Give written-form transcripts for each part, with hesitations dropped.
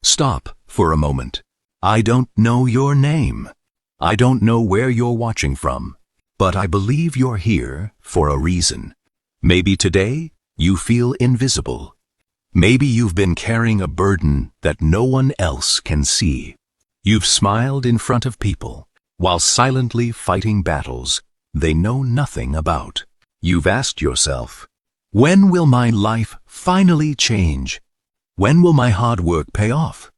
Stop for a moment. I don't know your name. I don't know where you're watching from, but I believe you're here for a reason. Maybe today you feel invisible. Maybe you've been carrying a burden that no one else can see. You've smiled in front of people while silently fighting battles they know nothing about. You've asked yourself, when will my life finally change? When will my hard work pay off?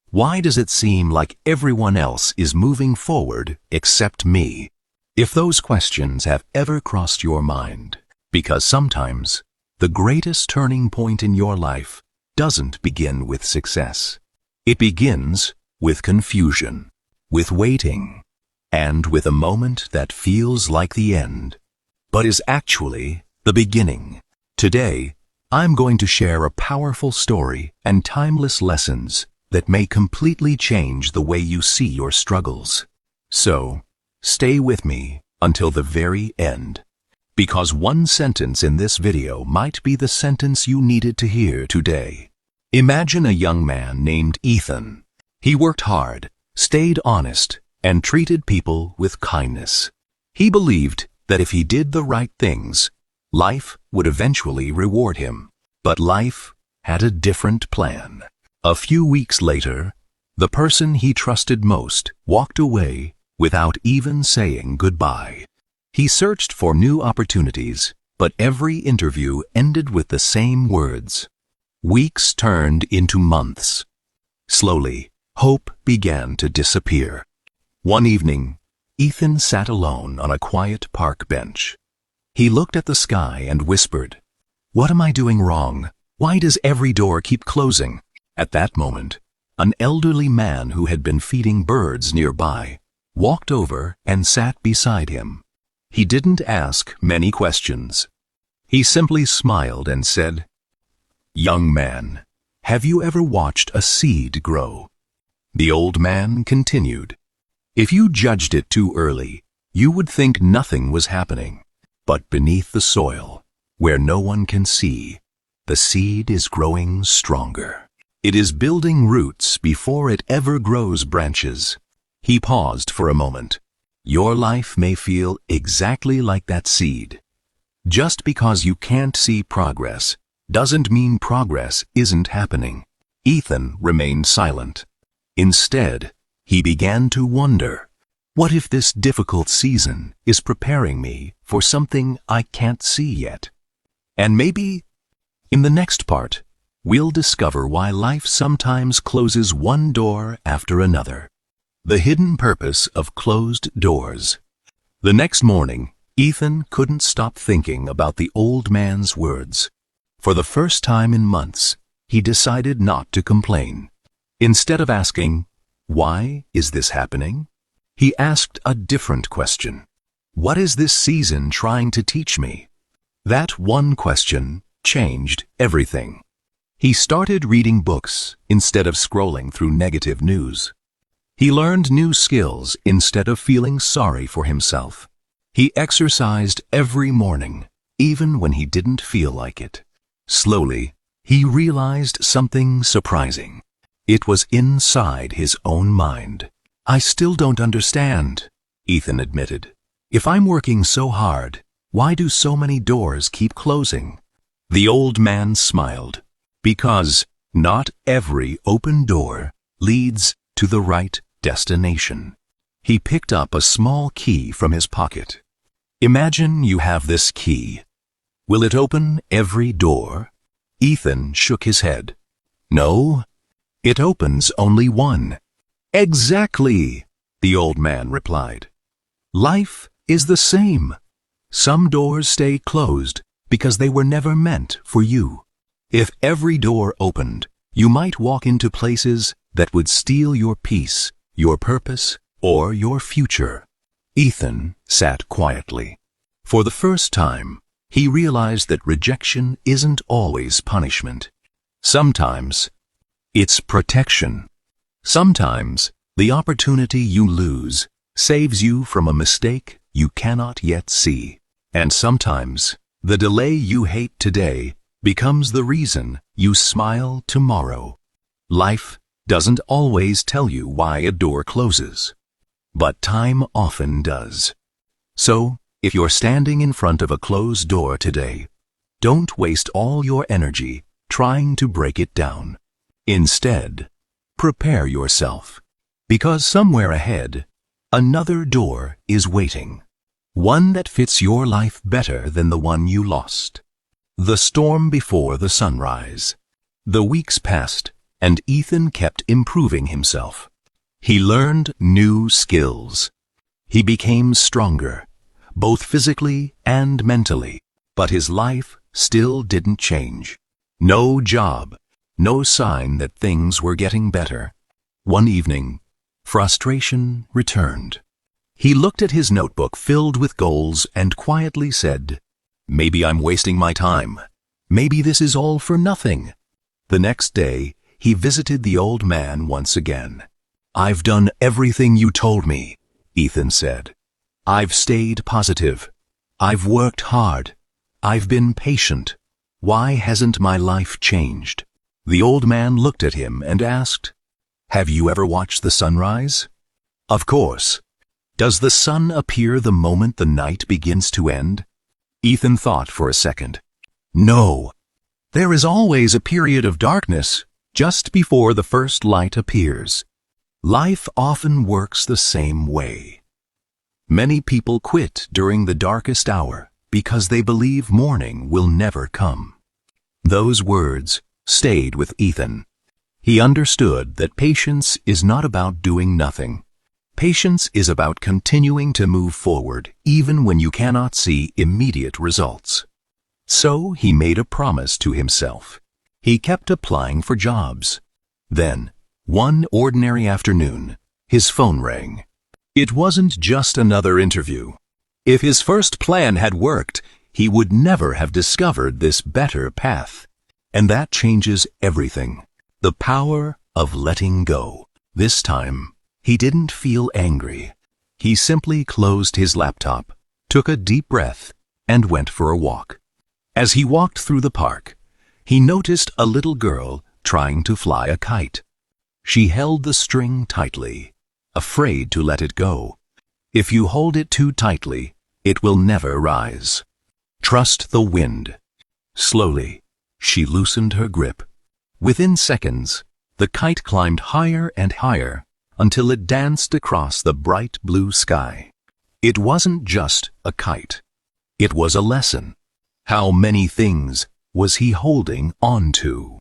Why does it seem like everyone else is moving forward except me? If those questions have ever crossed your mind, because sometimes the greatest turning point in your life doesn't begin with success. It begins with confusion, with waiting, and with a moment that feels like the end, but is actually the beginning. Today, I'm going to share a powerful story and timeless lessons that may completely change the way you see your struggles. So, stay with me until the very end, because one sentence in this video might be the sentence you needed to hear today. Imagine a young man named Ethan. He worked hard, stayed honest, and treated people with kindness. He believed that if he did the right things, life would eventually reward him. But life had a different plan. A few weeks later, the person he trusted most walked away without even saying goodbye. He searched for new opportunities, but every interview ended with the same words. Weeks turned into months. Slowly, hope began to disappear. One evening, Ethan sat alone on a quiet park bench. He looked at the sky and whispered, "What am I doing wrong? Why does every door keep closing?" At that moment, an elderly man who had been feeding birds nearby walked over and sat beside him. He didn't ask many questions. He simply smiled and said, "Young man, have you ever watched a seed grow?" The old man continued, "If you judged it too early, you would think nothing was happening. But beneath the soil, where no one can see, the seed is growing stronger. It is building roots before it ever grows branches." He paused for a moment. Your life may feel exactly like that seed. Just because you can't see progress doesn't mean progress isn't happening. Ethan remained silent. Instead, he began to wonder, what if this difficult season is preparing me for something I can't see yet? And maybe, in the next part, we'll discover why life sometimes closes one door after another. The hidden purpose of closed doors. The next morning, Ethan couldn't stop thinking about the old man's words. For the first time in months, he decided not to complain. Instead of asking, "Why is this happening?" he asked a different question. "What is this season trying to teach me?" That one question changed everything. He started reading books instead of scrolling through negative news. He learned new skills instead of feeling sorry for himself. He exercised every morning, even when he didn't feel like it. Slowly, he realized something surprising. It was inside his own mind. "I still don't understand," Ethan admitted. "If I'm working so hard, why do so many doors keep closing?" The old man smiled. Because not every open door leads to the right destination. He picked up a small key from his pocket. Imagine you have this key. Will it open every door? Ethan shook his head. No, it opens only one. Exactly, the old man replied. Life is the same. Some doors stay closed because they were never meant for you. If every door opened, you might walk into places that would steal your peace, your purpose, or your future. Ethan sat quietly. For the first time, he realized that rejection isn't always punishment. Sometimes, it's protection. Sometimes, the opportunity you lose saves you from a mistake you cannot yet see. And sometimes, the delay you hate today becomes the reason you smile tomorrow. Life doesn't always tell you why a door closes, but time often does. So, if you're standing in front of a closed door today, don't waste all your energy trying to break it down. Instead, prepare yourself, because somewhere ahead, another door is waiting, one that fits your life better than the one you lost. The storm before the sunrise. The weeks passed, and Ethan kept improving himself. He learned new skills. He became stronger, both physically and mentally, but his life still didn't change. No job, no sign that things were getting better. One evening, frustration returned. He looked at his notebook filled with goals and quietly said, "Maybe I'm wasting my time. Maybe this is all for nothing." The next day, he visited the old man once again. "I've done everything you told me," Ethan said. "I've stayed positive. I've worked hard. I've been patient. Why hasn't my life changed?" The old man looked at him and asked, "Have you ever watched the sunrise?" "Of course. Does the sun appear the moment the night begins to end?" Ethan thought for a second. "No. There is always a period of darkness just before the first light appears. Life often works the same way. Many people quit during the darkest hour because they believe morning will never come." Those words stayed with Ethan. He understood that patience is not about doing nothing. Patience is about continuing to move forward even when you cannot see immediate results. So he made a promise to himself. He kept applying for jobs. Then, one ordinary afternoon, his phone rang. It wasn't just another interview. If his first plan had worked, he would never have discovered this better path. And that changes everything. The power of letting go. This time, he didn't feel angry. He simply closed his laptop, took a deep breath, and went for a walk. As he walked through the park, he noticed a little girl trying to fly a kite. She held the string tightly, afraid to let it go. If you hold it too tightly, it will never rise. Trust the wind. Slowly, she loosened her grip. Within seconds, the kite climbed higher and higher until it danced across the bright blue sky. It wasn't just a kite. It was a lesson. How many things was he holding on to?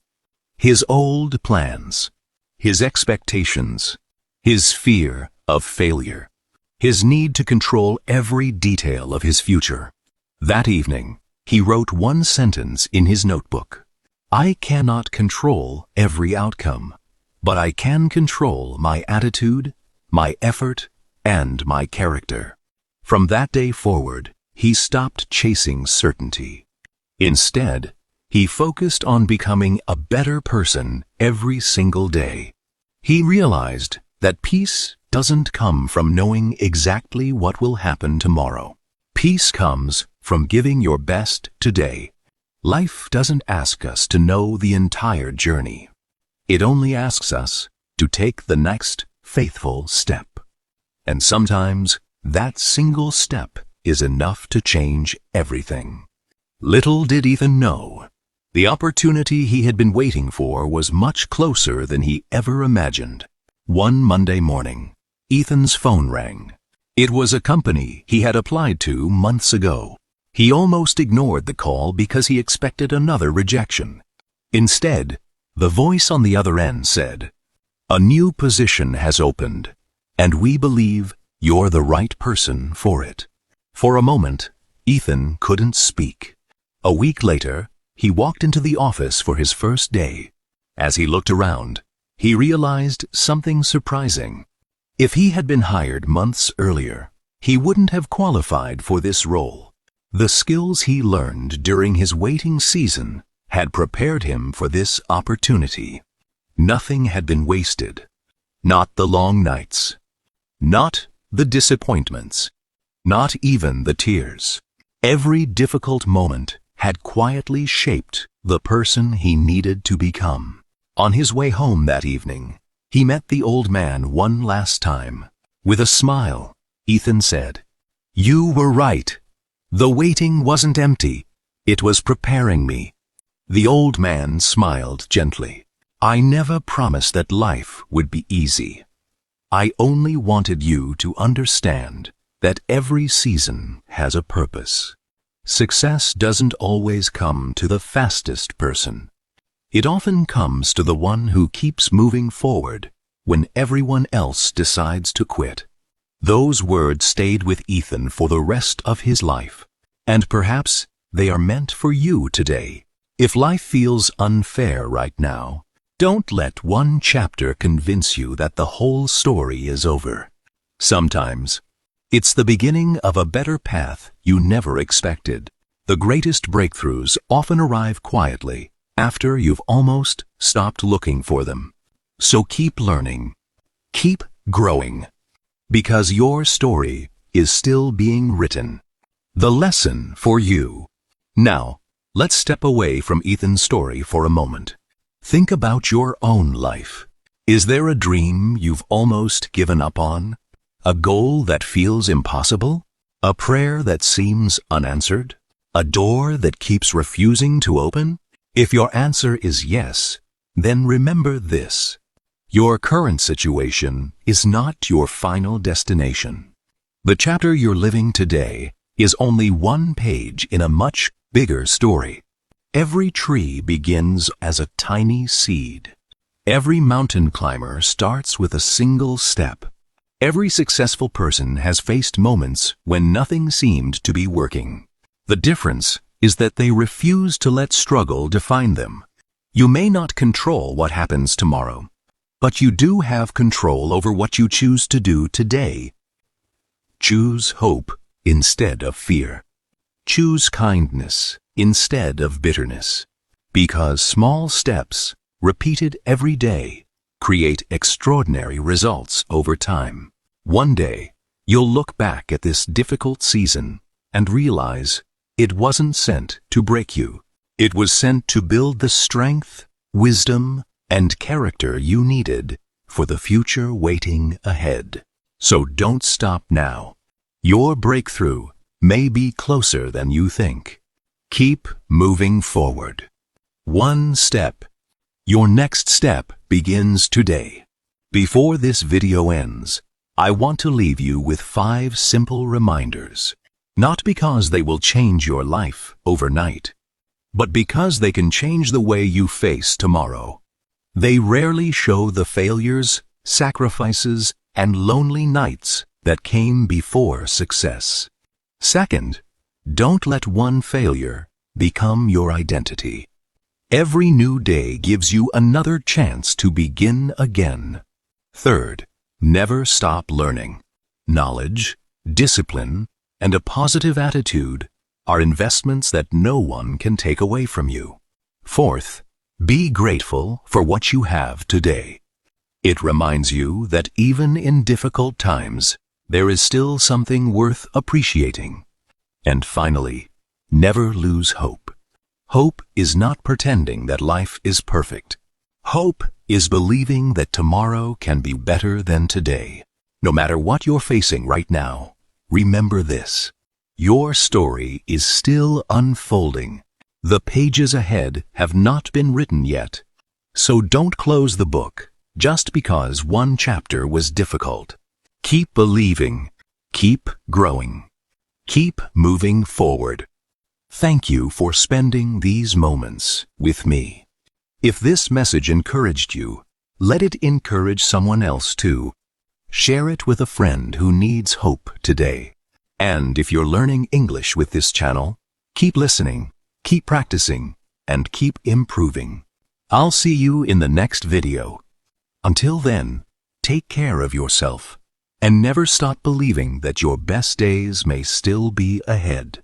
His old plans, his expectations, his fear of failure, his need to control every detail of his future. That evening, he wrote one sentence in his notebook. "I cannot control every outcome, but I can control my attitude, my effort, and my character." From that day forward, he stopped chasing certainty. Instead, he focused on becoming a better person every single day. He realized that peace doesn't come from knowing exactly what will happen tomorrow. Peace comes from giving your best today. Life doesn't ask us to know the entire journey. It only asks us to take the next faithful step. And sometimes that single step is enough to change everything. Little did Ethan know, the opportunity he had been waiting for was much closer than he ever imagined. One Monday morning, Ethan's phone rang. It was a company he had applied to months ago. He almost ignored the call because he expected another rejection. Instead, the voice on the other end said, "A new position has opened, and we believe you're the right person for it." For a moment, Ethan couldn't speak. A week later, he walked into the office for his first day. As he looked around, he realized something surprising. If he had been hired months earlier, he wouldn't have qualified for this role. The skills he learned during his waiting season had prepared him for this opportunity. Nothing had been wasted. Not the long nights. Not the disappointments. Not even the tears. Every difficult moment had quietly shaped the person he needed to become. On his way home that evening, He met the old man one last time. With a smile, Ethan said, "You were right. The waiting wasn't empty. It was preparing me." The old man smiled gently. "I never promised that life would be easy. I only wanted you to understand that every season has a purpose. Success doesn't always come to the fastest person. It often comes to the one who keeps moving forward when everyone else decides to quit." Those words stayed with Ethan for the rest of his life, and perhaps they are meant for you today. If life feels unfair right now, don't let one chapter convince you that the whole story is over. Sometimes, it's the beginning of a better path you never expected. The greatest breakthroughs often arrive quietly after you've almost stopped looking for them. So keep learning, keep growing, because your story is still being written. The lesson for you. Now, let's step away from Ethan's story for a moment. Think about your own life. Is there a dream you've almost given up on? A goal that feels impossible? A prayer that seems unanswered? A door that keeps refusing to open? If your answer is yes, then remember this. Your current situation is not your final destination. The chapter you're living today is only one page in a much bigger story. Every tree begins as a tiny seed. Every mountain climber starts with a single step. Every successful person has faced moments when nothing seemed to be working. The difference is that they refuse to let struggle define them. You may not control what happens tomorrow, but you do have control over what you choose to do today. Choose hope instead of fear. Choose kindness instead of bitterness. Because small steps, repeated every day, create extraordinary results over time. One day, you'll look back at this difficult season and realize it wasn't sent to break you. It was sent to build the strength, wisdom, and character you needed for the future waiting ahead. So don't stop now. Your breakthrough may be closer than you think. Keep moving forward. One step. Your next step begins today. Before this video ends, I want to leave you with 5 simple reminders. Not because they will change your life overnight, but because they can change the way you face tomorrow. They rarely show the failures, sacrifices, and lonely nights that came before success. Second, don't let one failure become your identity. Every new day gives you another chance to begin again. Third, never stop learning. Knowledge, discipline, and a positive attitude are investments that no one can take away from you. Fourth, be grateful for what you have today. It reminds you that even in difficult times, there is still something worth appreciating. And finally, never lose hope. Hope is not pretending that life is perfect. Hope is believing that tomorrow can be better than today. No matter what you're facing right now, remember this. Your story is still unfolding. The pages ahead have not been written yet. So don't close the book just because one chapter was difficult. Keep believing. Keep growing. Keep moving forward. Thank you for spending these moments with me. If this message encouraged you, let it encourage someone else too. Share it with a friend who needs hope today. And if you're learning English with this channel, keep listening, keep practicing, and keep improving. I'll see you in the next video. Until then, take care of yourself and never stop believing that your best days may still be ahead.